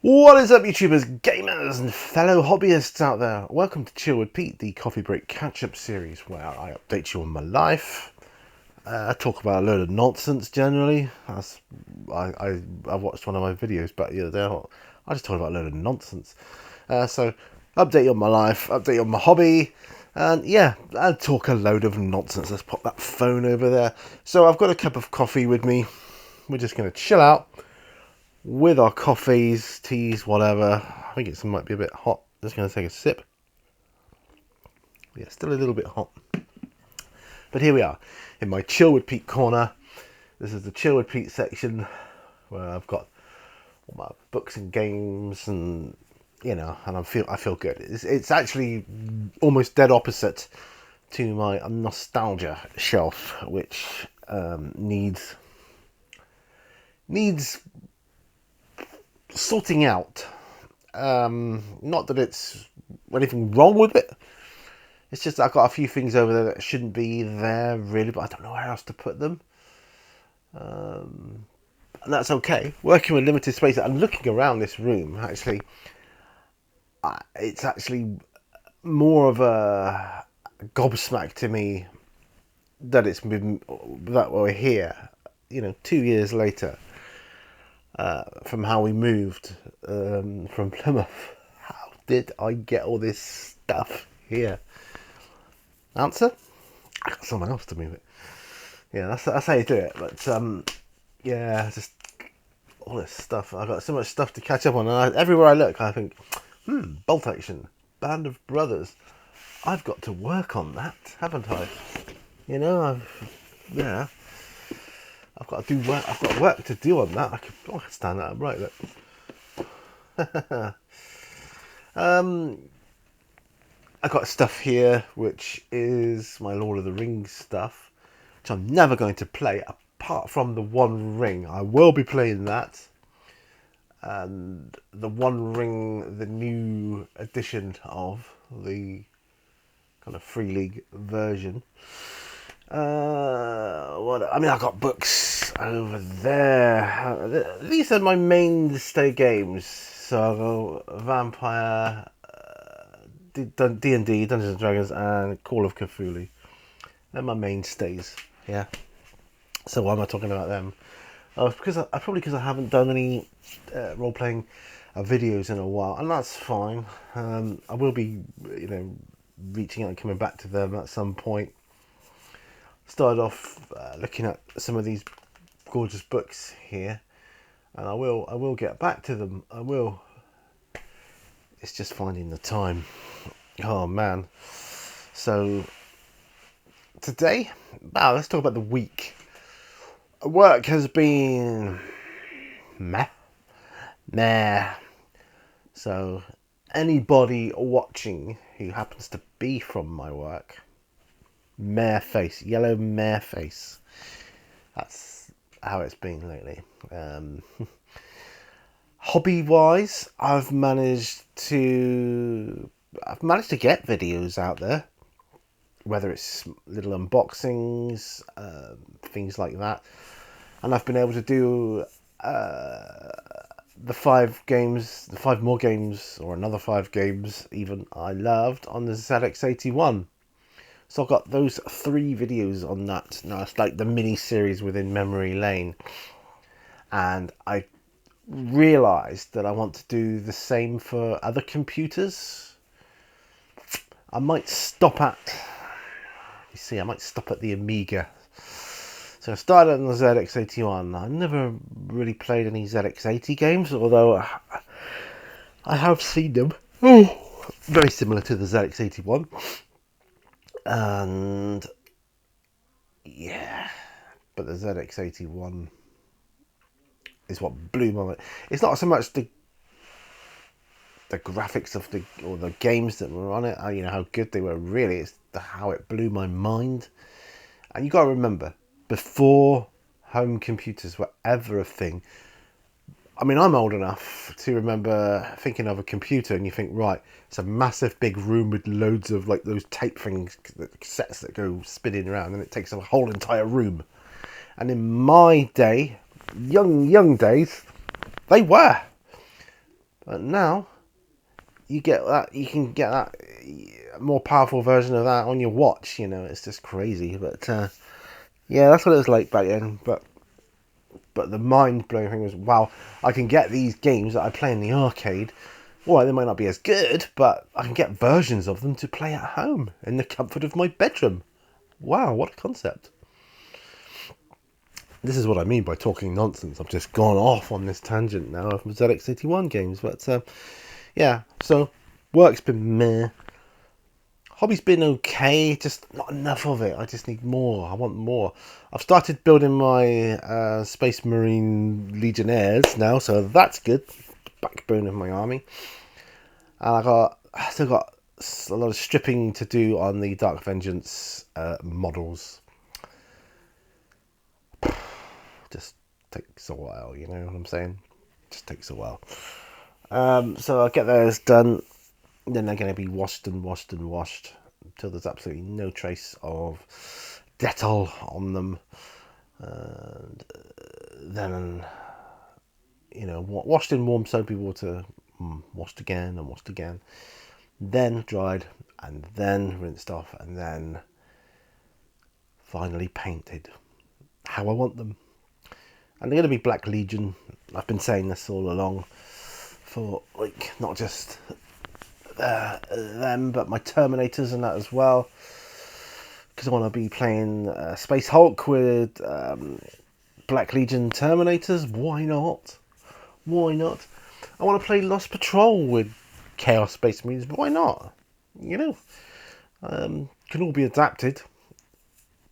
What is up, YouTubers, gamers, and fellow hobbyists out there? Welcome to Chill with Pete, the coffee break catch-up series where I update you on my life. I talk about a load of nonsense generally. I watched one of my videos back the other day. I just talk about a load of nonsense. So, update you on my life, update you on my hobby, and yeah, I talk a load of nonsense. Let's pop that phone over there. So, I've got a cup of coffee with me. We're just going to chill out with our coffees, teas, whatever. I think it might be a bit hot. Just going to take a sip. Yeah, still a little bit hot. But here we are, in my Chill with Pete corner. This is the Chill with Pete section, where I've got all my books and games, and and I feel good. It's actually almost dead opposite to my nostalgia shelf, which needs sorting out. Not that it's anything wrong with it. It's just I've got a few things over there that shouldn't be there really, but I don't know where else to put them. And that's okay. Working with limited space, I'm looking around this room. Actually, it's actually more of a gobsmack to me that it's been that we're here. 2 years later. From how we moved from Plymouth. How did I get all this stuff here? Answer? I got someone else to move it. Yeah, that's how you do it. But yeah, just all this stuff. I've got so much stuff to catch up on, and everywhere I look, I think, Bolt Action, Band of Brothers. I've got to work on that, haven't I? I've got to do work. I've got work to do on that. I could stand that up right. Look. I got stuff here which is my Lord of the Rings stuff, which I'm never going to play apart from the One Ring. I will be playing that, and the One Ring, the new edition of the kind of Free League version. I got books over there. These are my mainstay games. So Vampire, D&D, Dungeons and Dragons, and Call of Cthulhu. They're my mainstays. Yeah. So why am I talking about them? Because I haven't done any role playing videos in a while, and that's fine. I will be, reaching out and coming back to them at some point. Started off looking at some of these gorgeous books here, and I will get back to them. I will. It's just finding the time. Oh man. So today, let's talk about the week. Work has been meh. So anybody watching who happens to be from my work, mare face, yellow mare face. That's how it's been lately. Hobby wise, I've managed to get videos out there, whether it's little unboxings, things like that, and I've been able to do the 5 more games, or another 5 games even, I loved on the ZX81. So I've got those 3 videos on that. Now it's like the mini series within Memory Lane. And I realised that I want to do the same for other computers. I might stop at the Amiga. So I started on the ZX81. I never really played any ZX80 games, although I have seen them. Oh, very similar to the ZX81. And yeah, but the ZX81 is what blew my mind. It's not so much the graphics of the games that were on it, how good they were. Really, it's how it blew my mind. And you got to remember, before home computers were ever a thing. I mean, I'm old enough to remember thinking of a computer and you think, right, it's a massive big room with loads of like those tape things, cassettes that go spinning around, and it takes a whole entire room. And in my day, young days, they were. But now you get that, you can get that more powerful version of that on your watch. It's just crazy. But yeah, that's what it was like back then. But the mind blowing thing was, wow, I can get these games that I play in the arcade. Well, they might not be as good, but I can get versions of them to play at home in the comfort of my bedroom. Wow, what a concept. This is what I mean by talking nonsense. I've just gone off on this tangent now of ZX81 games. But yeah, so work's been meh. Hobby's been okay, just not enough of it. I just need more. I want more. I've started building my Space Marine Legionnaires now, so that's good. Backbone of my army. And I still got a lot of stripping to do on the Dark Vengeance models. Just takes a while, you know what I'm saying? Just takes a while. So I'll get those done. Then they're going to be washed and washed and washed until there's absolutely no trace of Dettol on them. And then, washed in warm soapy water, washed again and washed again. Then dried and then rinsed off and then finally painted how I want them. And they're going to be Black Legion. I've been saying this all along for not just them, but my Terminators and that as well, because I want to be playing Space Hulk with Black Legion Terminators. Why not? I want to play Lost Patrol with Chaos Space Marines. Why not? Can all be adapted,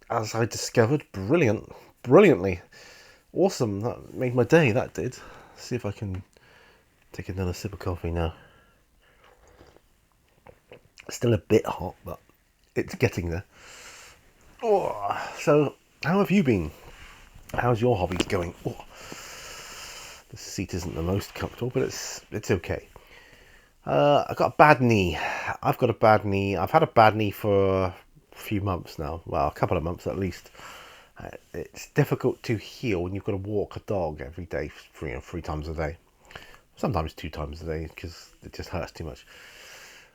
as I discovered. Brilliantly awesome. That made my day, that did. See if I can take another sip of coffee now. Still a bit hot, but it's getting there. So, how have you been? How's your hobbies going? The seat isn't the most comfortable, but it's okay. I've got a bad knee. I've had a bad knee for a few months now. Well, a couple of months at least. It's difficult to heal when you've got to walk a dog every day, 3 times a day. Sometimes 2 times a day because it just hurts too much.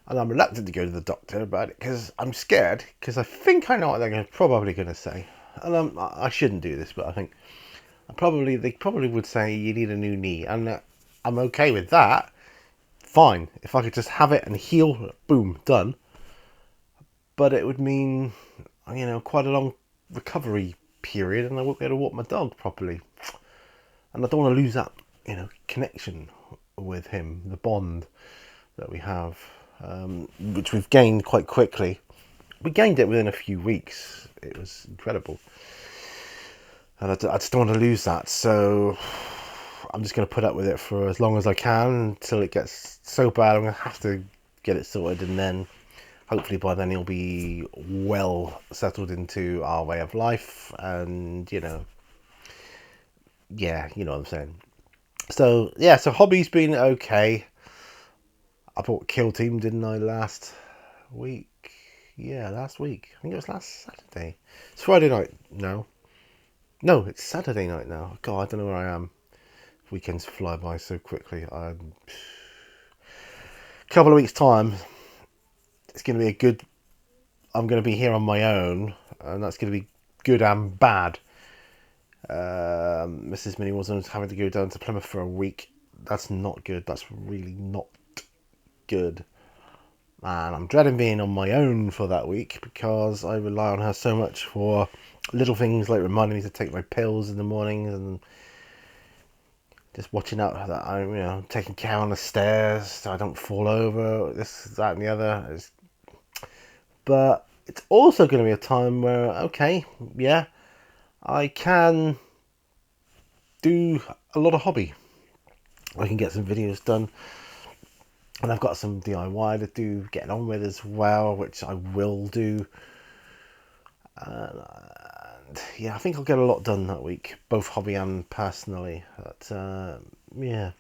And I'm reluctant to go to the doctor about it because I'm scared, because I think I know what they're probably going to say. And I shouldn't do this, but I think they probably would say you need a new knee. And I'm okay with that. Fine. If I could just have it and heal, boom, done. But it would mean, quite a long recovery period, and I won't be able to walk my dog properly. And I don't want to lose that, connection with him, the bond that we have, which we've gained quite quickly. We gained it within a few weeks. It was incredible. And I just don't want to lose that. So I'm just going to put up with it for as long as I can until it gets so bad I'm going to have to get it sorted. And then hopefully by then he'll be well settled into our way of life. And, yeah, you know what I'm saying. So, yeah, so hobby's been okay. I bought Kill Team, didn't I, last week? Yeah, last week. I think it was last Saturday. It's Friday night now. No, it's Saturday night now. God, I don't know where I am. Weekends fly by so quickly. A couple of weeks' time, it's going to be I'm going to be here on my own, and that's going to be good and bad. Mrs. Minnie wasn't having to go down to Plymouth for a week. That's not good. That's really not good. And I'm dreading being on my own for that week because I rely on her so much for little things like reminding me to take my pills in the mornings and just watching out that I'm, taking care on the stairs so I don't fall over, this, that, and the other. But it's also going to be a time where, okay, yeah, I can do a lot of hobby. I can get some videos done. And I've got some DIY to do, getting on with as well, which I will do. And yeah, I think I'll get a lot done that week, both hobby and personally. But yeah.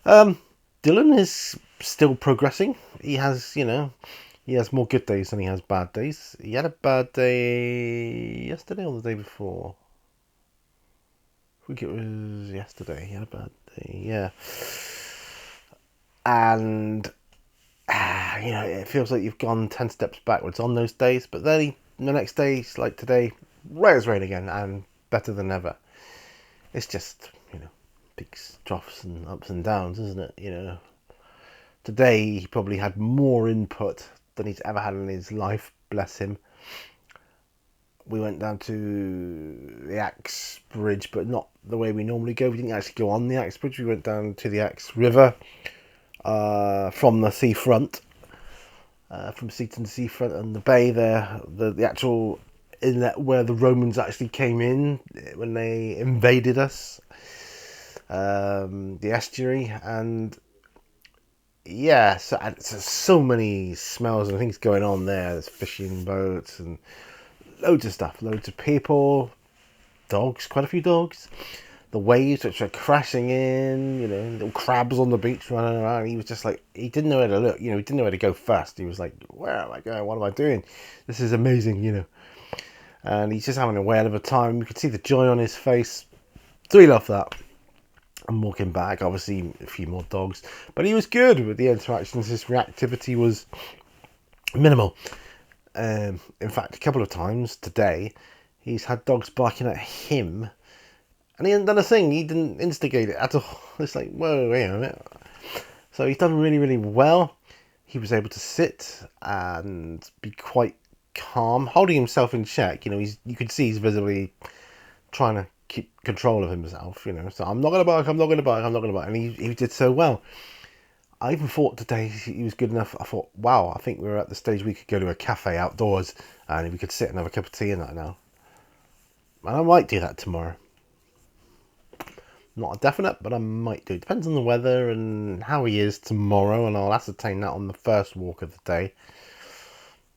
Dylan is still progressing. He has, he has more good days than he has bad days. He had a bad day yesterday or the day before. I think it was yesterday. He had a bad day, yeah. and it feels like you've gone 10 steps backwards on those days, but then the next day, it's like today, right as rain again, and better than ever. It's just, peaks, troughs, and ups and downs, isn't it? Today, he probably had more input than he's ever had in his life, bless him. We went down to the Axe Bridge, but not the way we normally go. We didn't actually go on the Axe Bridge. We went down to the Axe River from the seafront, from Seaton seafront and the bay there, the actual inlet where the Romans actually came in when they invaded us, the estuary, and yeah, so many smells and things going on there. There's fishing boats and loads of stuff, loads of people, dogs, quite a few dogs. The waves which are crashing in, little crabs on the beach running around. He was just like, he didn't know where to look, he didn't know where to go first. He was like, where am I going? What am I doing? This is amazing, And he's just having a whale of a time. You could see the joy on his face. So he loved that. I'm walking back, obviously a few more dogs. But he was good with the interactions. His reactivity was minimal. In fact, a couple of times today, he's had dogs barking at him. And he hadn't done a thing. He didn't instigate it at all. It's like, whoa, wait a minute. So he's done really, really well. He was able to sit and be quite calm, holding himself in check. You could see he's visibly trying to keep control of himself. So I'm not going to bark, I'm not going to bark, I'm not going to bark. And he did so well. I even thought today he was good enough. I thought, wow, I think we're at the stage we could go to a cafe outdoors and we could sit and have a cup of tea and that now. And I might do that tomorrow. Not a definite, but I might do. It depends on the weather and how he is tomorrow, and I'll ascertain that on the first walk of the day.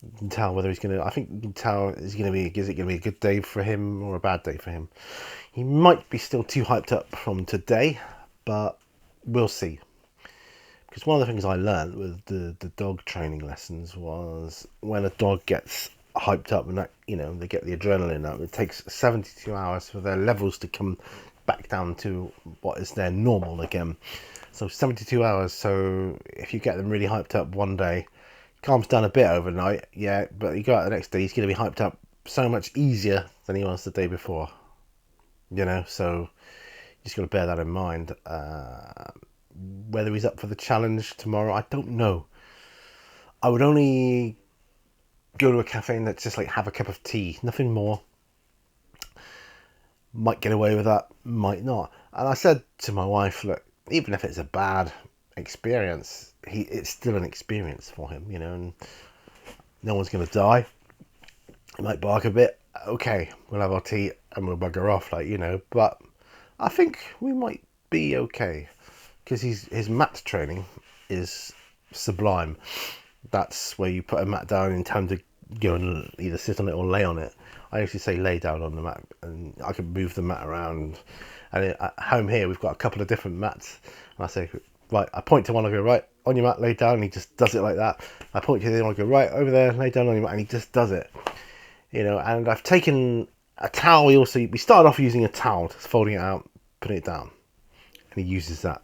You can tell whether he's going to... I think you can tell, is it going to be a good day for him or a bad day for him? He might be still too hyped up from today, but we'll see. Because one of the things I learned with the dog training lessons was when a dog gets hyped up and that, they get the adrenaline up, it takes 72 hours for their levels to come back down to what is their normal again. So 72 hours. So if you get them really hyped up one day, calms down a bit overnight, yeah, but you go out the next day, he's going to be hyped up so much easier than he was the day before. So you just got to bear that in mind. Whether he's up for the challenge tomorrow, I don't know. I would only go to a cafe and just like have a cup of tea, nothing more. Might get away with that, might not. And I said to my wife, look, even if it's a bad experience, it's still an experience for him, and no one's going to die. He might bark a bit. Okay, we'll have our tea and we'll bugger off, but I think we might be okay because his mat training is sublime. That's where you put a mat down in time to go and either sit on it or lay on it. I usually say lay down on the mat, and I can move the mat around. And at home here, we've got a couple of different mats. And I say, right, I point to one, I go, right, on your mat, lay down, and he just does it like that. I point to the other one, I go, right, over there, lay down on your mat, and he just does it. And I've taken a towel. We started off using a towel, just folding it out, putting it down. And he uses that.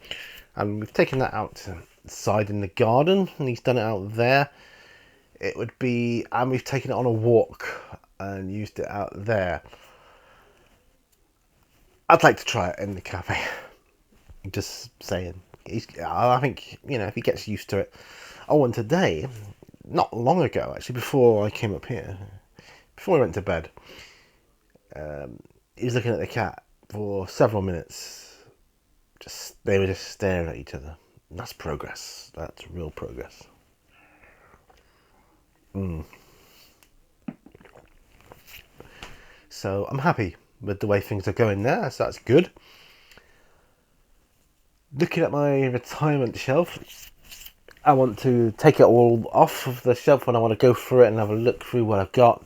And we've taken that out to the side in the garden, and he's done it out there. And we've taken it on a walk and used it out there. I'd like to try it in the cafe. Just saying. I think, if he gets used to it. Oh, and today, not long ago, actually, before I came up here, before I went to bed, he was looking at the cat for several minutes. They were just staring at each other. That's progress. That's real progress. So I'm happy with the way things are going there, so that's good. Looking at my retirement shelf, I want to take it all off of the shelf and I want to go through it and have a look through what I've got.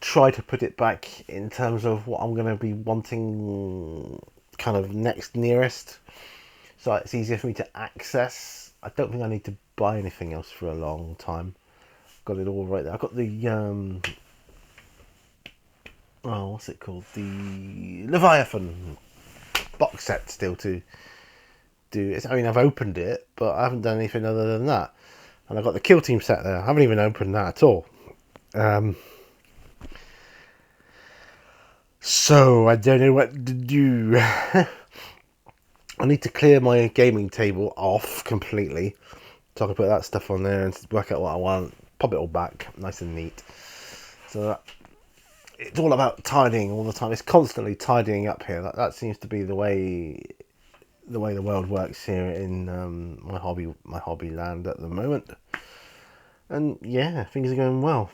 Try to put it back in terms of what I'm going to be wanting kind of nearest. So it's easier for me to access. I don't think I need to buy anything else for a long time. Got it all right there. I've got the what's it called? The Leviathan box set still to do. I mean, I've opened it, but I haven't done anything other than that. And I've got the Kill Team set there. I haven't even opened that at all. So I don't know what to do. I need to clear my gaming table off completely, so I can put that stuff on there and work out what I want. Pop it all back, nice and neat. So it's all about tidying all the time. It's constantly tidying up here. That seems to be the way the world works here in my hobby land at the moment. And yeah, things are going well.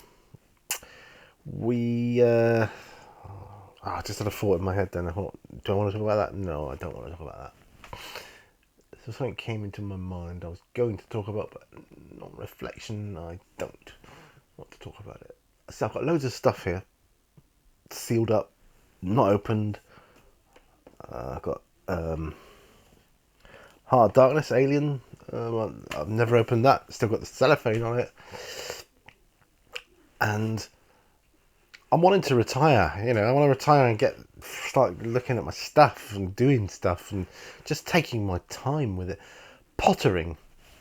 I just had a thought in my head then. I thought, do I want to talk about that? No, I don't want to talk about that. So something came into my mind I was going to talk about, but on reflection, I don't want to talk about it. So I've got loads of stuff here, sealed up, not opened. I've got Heart of Darkness, Alien. I've never opened that. Still got the cellophane on it. And I'm wanting to retire, I want to retire and start looking at my stuff and doing stuff and just taking my time with it. Pottering,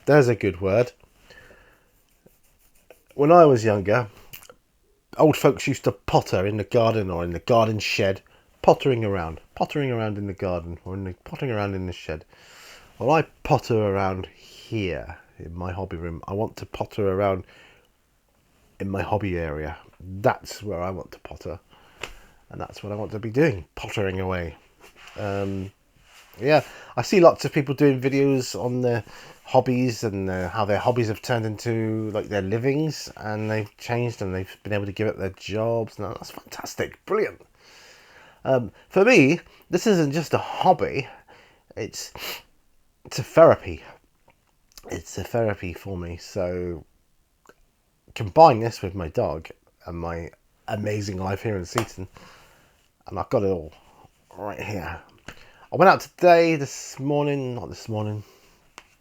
there's a good word. When I was younger, old folks used to potter in the garden or in the garden shed, pottering around in the garden or pottering around in the shed. Well, I potter around here in my hobby room. I want to potter around in my hobby area. That's where I want to potter, and that's what I want to be doing, pottering away. Yeah, I see lots of people doing videos on their hobbies and how their hobbies have turned into like their livings, and they've changed and they've been able to give up their jobs. Now that's fantastic, brilliant. For me, this isn't just a hobby; it's a therapy. It's a therapy for me. So combine this with my dog and my amazing life here in Seaton, and I've got it all right here. I went out today,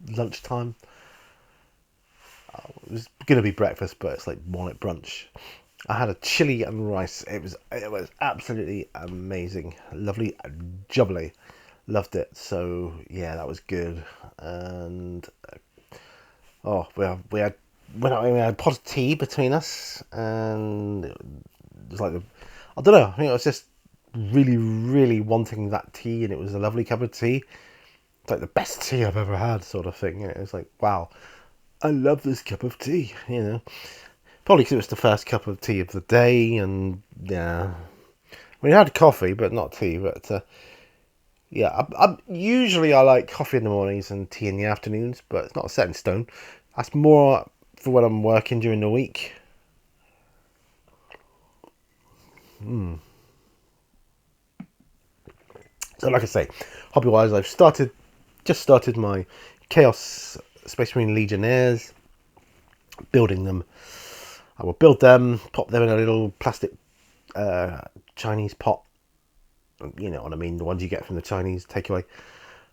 lunchtime. It was going to be breakfast, but it's like more like brunch. I had a chili and rice. It was absolutely amazing, lovely, jubbly. Loved it. So yeah, that was good. And we had a pot of tea between us, and it was like I don't know. I think I was just really, really wanting that tea, and it was a lovely cup of tea. It's like the best tea I've ever had, sort of thing. It was like, wow, I love this cup of tea. Probably because it was the first cup of tea of the day, and yeah, we had coffee, but not tea. But yeah, usually I like coffee in the mornings and tea in the afternoons, but it's not set in stone. That's more for when I'm working during the week. So like I say, hobby-wise, I've just started my Chaos Space Marine Legionnaires, building them. I will build them, pop them in a little plastic Chinese pot. You know what I mean, the ones you get from the Chinese takeaway.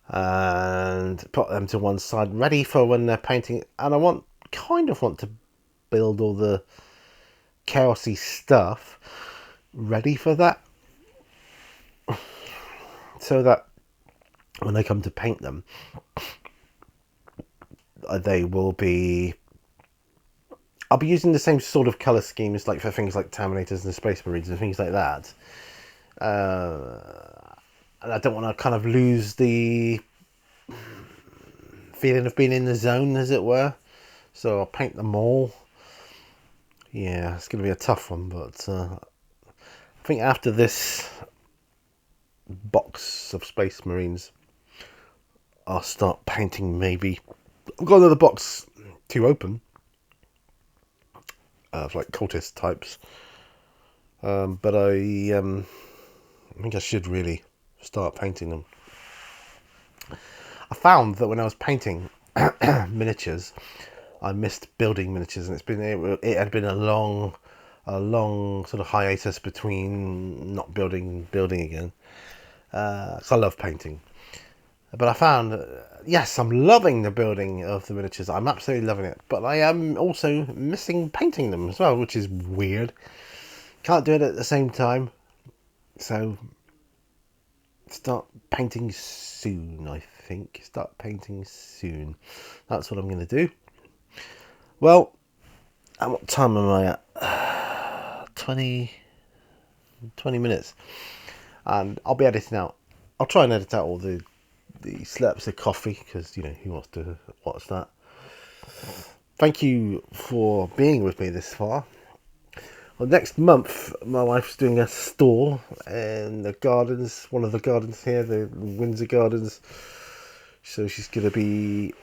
And put them to one side, ready for when they're painting. And I kind of want to build all the chaosy stuff ready for that, so that when I come to paint them, they will be. I'll be using the same sort of colour schemes like for things like Terminators and Space Marines and things like that. And I don't want to kind of lose the feeling of being in the zone, as it were. So I'll paint them all. Yeah, it's going to be a tough one, but I think after this box of Space Marines, I'll start painting maybe. I've got another box to open of like cultist types. But I think I should really start painting them. I found that when I was painting miniatures, I missed building miniatures, and it had been a long sort of hiatus between not building and building again. So I love painting, but I found yes, I'm loving the building of the miniatures. I'm absolutely loving it, but I am also missing painting them as well, which is weird. Can't do it at the same time, so start painting soon, I think. Start painting soon. That's what I'm going to do. Well, at what time am I at? 20 minutes. And I'll be editing out. I'll try and edit out all the slurps of coffee, because, you know, who wants to watch that? Thank you for being with me this far. Well, next month, my wife's doing a stall in the gardens, one of the gardens here, the Windsor Gardens. So she's going to be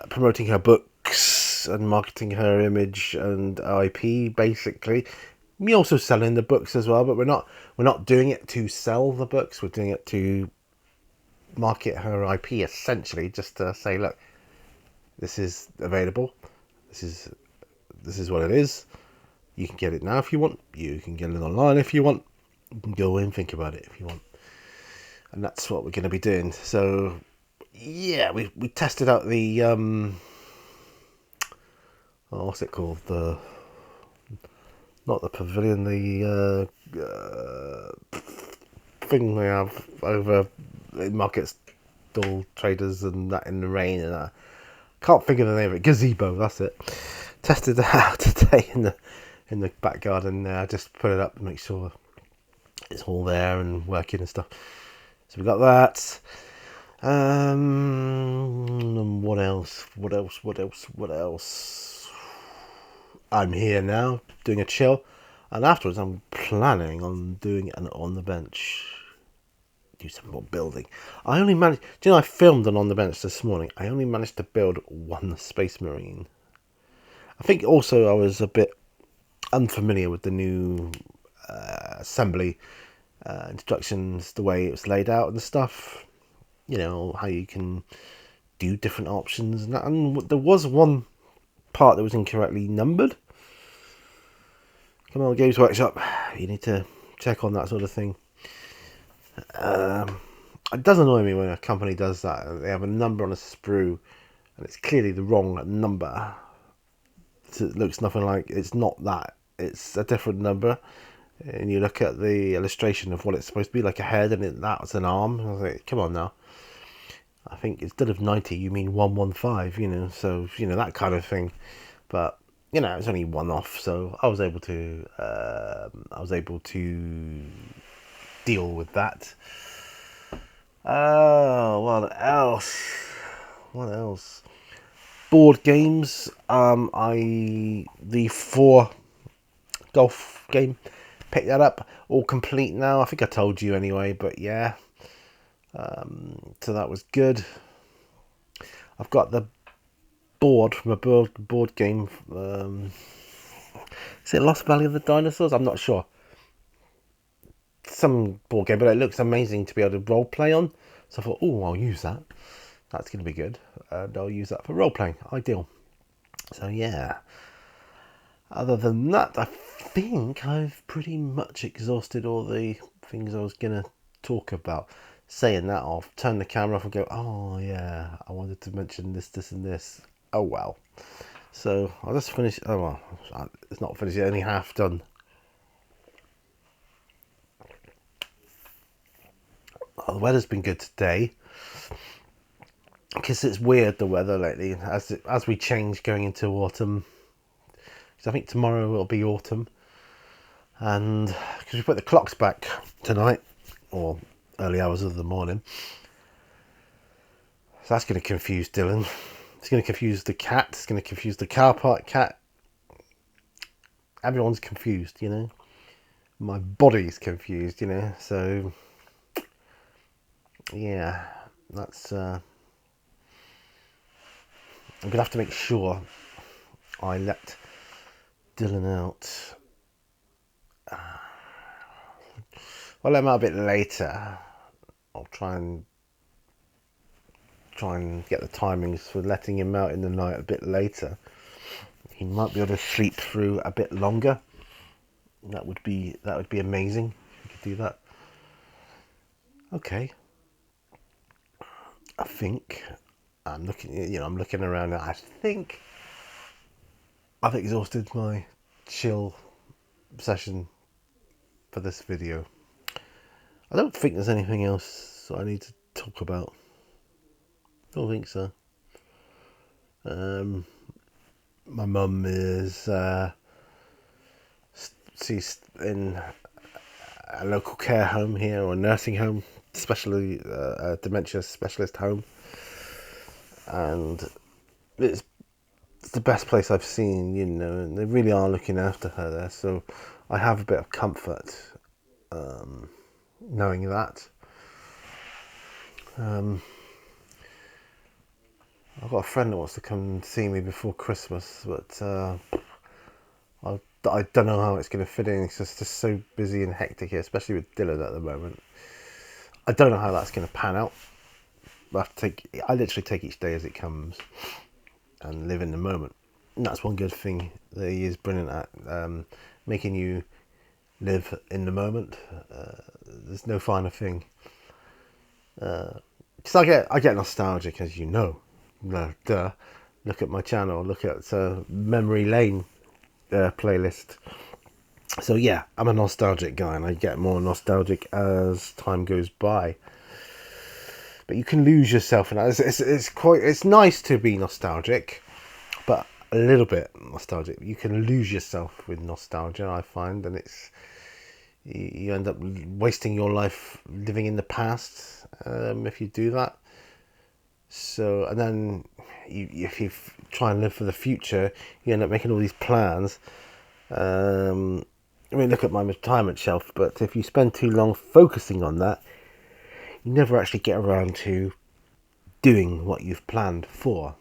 promoting her books and marketing her image and IP, basically. Me also selling the books as well, but we're not doing it to sell the books. We're doing it to market her IP, essentially, just to say, look, this is available. This is what it is. You can get it now if you want. You can get it online if you want. You can go in, think about it if you want. And that's what we're going to be doing. So, yeah, we tested out the what's it called? Not the pavilion, the thing we have over in markets, stall traders and that in the rain, and I can't think of the name of it. Gazebo, that's it. Tested it out today in the back garden. I just put it up to make sure it's all there and working and stuff. So we got that. What else? I'm here now doing a chill, and afterwards I'm planning on doing an on the bench. Do some more building. I only managed. Do you know, I filmed an on the bench this morning. I only managed to build one Space Marine. I think also I was a bit unfamiliar with the new assembly instructions, the way it was laid out and stuff. You know, how you can do different options and that. And there was one part that was incorrectly numbered. Come on, Games Workshop, you need to check on that sort of thing. It does annoy me when a company does that. They have a number on a sprue and it's clearly the wrong number. It looks nothing like, it's not that, it's a different number. And you look at the illustration of what it's supposed to be, like a head, and that's an arm. I was like, come on now. I think instead of 90 you mean 115, you know, so, you know, that kind of thing. But, you know, it's only one off, so I was able to deal with that. What else? Board games. The 4 golf game, picked that up, all complete now. I think I told you anyway, but yeah. So that was good. I've got the board from a board game. Is it Lost Valley of the Dinosaurs? I'm not sure. Some board game, but it looks amazing to be able to role play on. So I thought, oh, I'll use that. That's going to be good. And I'll use that for role playing. Ideal. So yeah. Other than that, I think I've pretty much exhausted all the things I was going to talk about. Saying that, I'll turn the camera off and go, oh yeah, I wanted to mention this, and this. Oh well. So I'll just finish. Oh well, it's not finished yet, only half done. Oh, the weather's been good today. Because it's weird, the weather lately, as we change going into autumn. Because I think tomorrow it'll be autumn. And because we put the clocks back tonight, or early hours of the morning. So that's going to confuse Dylan. It's going to confuse the cat. It's going to confuse the car park cat. Everyone's confused, you know. My body's confused, you know. So, yeah, that's... I'm going to have to make sure I let Dylan out. I'll let him out a bit later. I'll try and get the timings for letting him out in the night a bit later. He might be able to sleep through a bit longer. That would be amazing if we could do that. Okay. I think I'm looking around. I think I've exhausted my chill session for this video. I don't think there's anything else I need to talk about. I don't think so. My mum is she's in a local care home here, or a nursing home, especially a dementia specialist home, and it's the best place I've seen, you know, and they really are looking after her there, so I have a bit of comfort knowing that. I've got a friend that wants to come and see me before Christmas, but I don't know how it's going to fit in. It's just so busy and hectic here, especially with Dylan at the moment. I don't know how that's going to pan out. I literally take each day as it comes and live in the moment. And that's one good thing that he is brilliant at, making you live in the moment. There's no finer thing. Because I get nostalgic, as you know. Duh. Look at my channel. Look at Memory Lane playlist. So yeah, I'm a nostalgic guy, and I get more nostalgic as time goes by. But you can lose yourself in that. It's nice to be nostalgic, but a little bit nostalgic. You can lose yourself with nostalgia, I find, and you end up wasting your life living in the past if you do that. So, and then if you try and live for the future, you end up making all these plans. I mean, look at my retirement shelf, but if you spend too long focusing on that, you never actually get around to doing what you've planned for.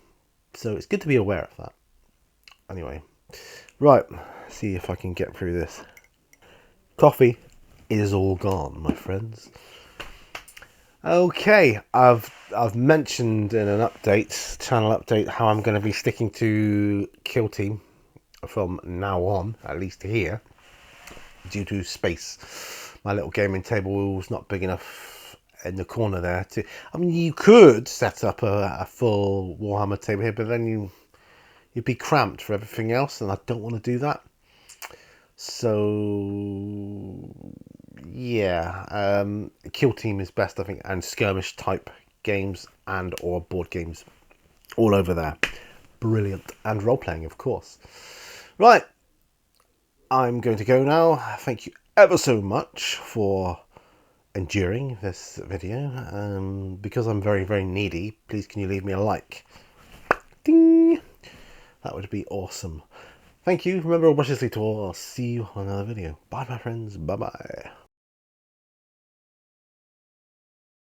So it's good to be aware of that. Anyway, right, see if I can get through this. Coffee is all gone, my friends. Okay, I've mentioned in an channel update, how I'm going to be sticking to Kill Team from now on, at least here, due to space. My little gaming table is not big enough in the corner there I mean, you could set up a full Warhammer table here, but then you'd be cramped for everything else, and I don't want to do that. So yeah, Kill Team is best, I think, and skirmish type games and or board games all over there. Brilliant. And role playing, of course. Right, I'm going to go now. Thank you ever so much for enduring this video. Because I'm very, very needy, please can you leave me a like? Ding! That would be awesome. Thank you. Remember, watch this to all. I'll see you on another video. Bye, my friends. Bye-bye.